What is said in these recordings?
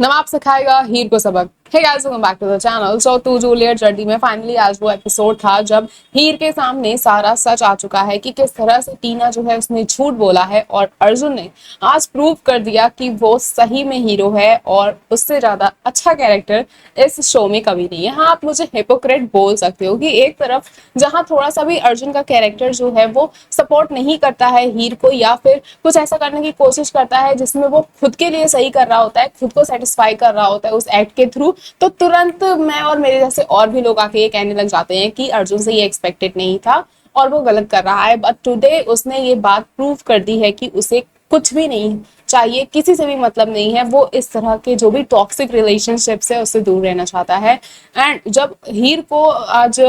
नवाब सिखाएगा हीर को सबक। Hey guys, welcome back to the channel. So to Juliet journey में फाइनली आज वो एपिसोड था जब हीर के सामने सारा सच आ चुका है कि किस तरह से टीना जो है उसने झूठ बोला है, और अर्जुन ने आज प्रूव कर दिया कि वो सही में हीरो है और उससे ज्यादा अच्छा कैरेक्टर इस शो में कभी नहीं है। हाँ, आप मुझे हिपोक्रेट बोल सकते हो कि एक तरफ जहां थोड़ा सा भी अर्जुन का कैरेक्टर जो है वो सपोर्ट नहीं करता है हीर को, या फिर कुछ ऐसा करने की कोशिश करता है जिसमें वो खुद के लिए सही कर रहा होता है, खुद को सेटिस्फाई कर रहा होता है उस एक्ट के थ्रू, तो तुरंत मैं और मेरे जैसे और भी लोग आके ये कहने लग जाते हैं कि अर्जुन से ये एक्सपेक्टेड नहीं था और वो गलत कर रहा है। बट टुडे उसने ये बात प्रूव कर दी है कि उसे कुछ भी नहीं चाहिए, किसी से भी मतलब नहीं है। वो इस तरह के जो भी टॉक्सिक रिलेशनशिप्स है उससे दूर रहना चाहता है। एंड जब हीर को आज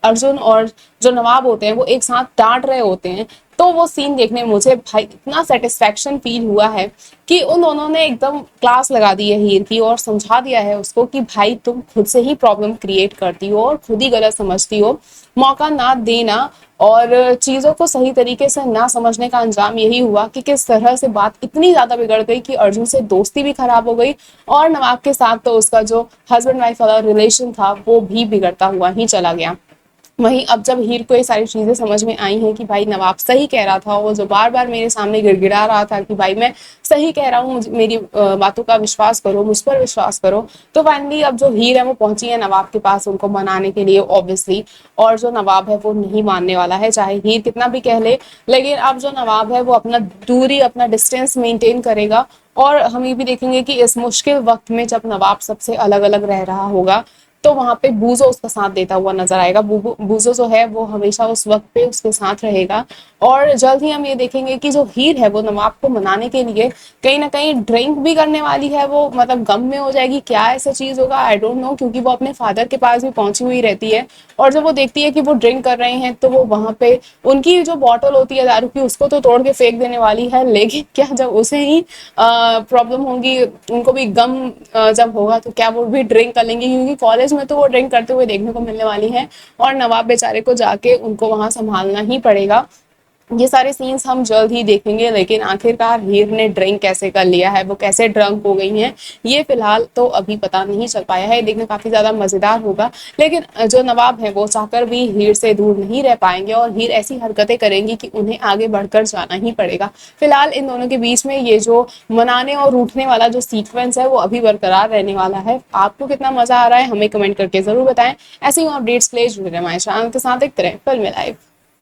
अर्जुन और जो नवाब होते हैं वो एक साथ डांट रहे होते हैं, तो वो सीन देखने में मुझे भाई इतना सेटिस्फेक्शन फील हुआ है कि उन दोनों ने एकदम क्लास लगा दी है हीर की और समझा दिया है उसको कि भाई तुम खुद से ही प्रॉब्लम क्रिएट करती हो और खुद ही गलत समझती हो। मौका ना देना और चीजों को सही तरीके से ना समझने का अंजाम यही हुआ कि किस तरह से बात इतनी ज्यादा बिगड़ गई कि अर्जुन से दोस्ती भी खराब हो गई और नवाब के साथ तो उसका जो हस्बैंड वाइफ वाला रिलेशन था वो भी बिगड़ता हुआ ही चला गया। वहीं अब जब हीर को ये सारी चीजें समझ में आई हैं कि भाई नवाब सही कह रहा था, वो जो बार बार मेरे सामने गिड़गिड़ा रहा था कि भाई मैं सही कह रहा हूँ, मेरी बातों का विश्वास करो, मुझ पर विश्वास करो, तो फाइनली अब जो हीर है वो पहुंची है नवाब के पास उनको मनाने के लिए ऑब्वियसली। और जो नवाब है वो नहीं मानने वाला है, चाहे हीर कितना भी कह ले। लेकिन अब जो नवाब है वो अपना दूरी, अपना डिस्टेंस मेंटेन करेगा। और हम ये भी देखेंगे कि इस मुश्किल वक्त में जब नवाब सबसे अलग अलग रह रहा होगा तो वहां पे बूजो उसका साथ देता हुआ नजर आएगा। बूजो जो है वो हमेशा उस वक्त पे उसके साथ रहेगा। और जल्द ही हम ये देखेंगे कि जो हीर है वो नवाब को मनाने के लिए कहीं ना कहीं ड्रिंक भी करने वाली है। वो मतलब गम में हो जाएगी, क्या ऐसा चीज होगा आई डोंट नो, क्योंकि वो अपने फादर के पास भी पहुंची हुई रहती है। और जब वो देखती है कि वो ड्रिंक कर रहे हैं तो वो वहां पे उनकी जो बॉटल होती है दारू की उसको तो तोड़ के फेंक देने वाली है। लेकिन क्या जब उसे ही प्रॉब्लम होगी, उनको भी गम जब होगा तो क्या वो भी ड्रिंक कर लेंगे, क्योंकि कॉलेज में तो वो ड्रिंक करते हुए देखने को मिलने वाली है और नवाब बेचारे को जाके उनको वहां संभालना ही पड़ेगा। ये सारे सीन्स हम जल्द ही देखेंगे। लेकिन आखिरकार हीर ने ड्रिंक कैसे कर लिया है, वो कैसे ड्रंक हो गई हैं, ये फिलहाल तो अभी पता नहीं चल पाया है। देखना काफी ज्यादा मजेदार होगा। लेकिन जो नवाब है वो चाहकर भी हीर से दूर नहीं रह पाएंगे और हीर ऐसी हरकतें करेंगी कि उन्हें आगे बढ़कर जाना ही पड़ेगा। फिलहाल इन दोनों के बीच में ये जो मनाने और रूठने वाला जो सीक्वेंस है वो अभी बरकरार रहने वाला है। आपको कितना मजा आ रहा है हमें कमेंट करके जरूर बताएं। ऐसे ही अपडेट्स के लिए जुड़े रहे हमारे चैनल के साथ, देखते रहे फिल्म लाइव।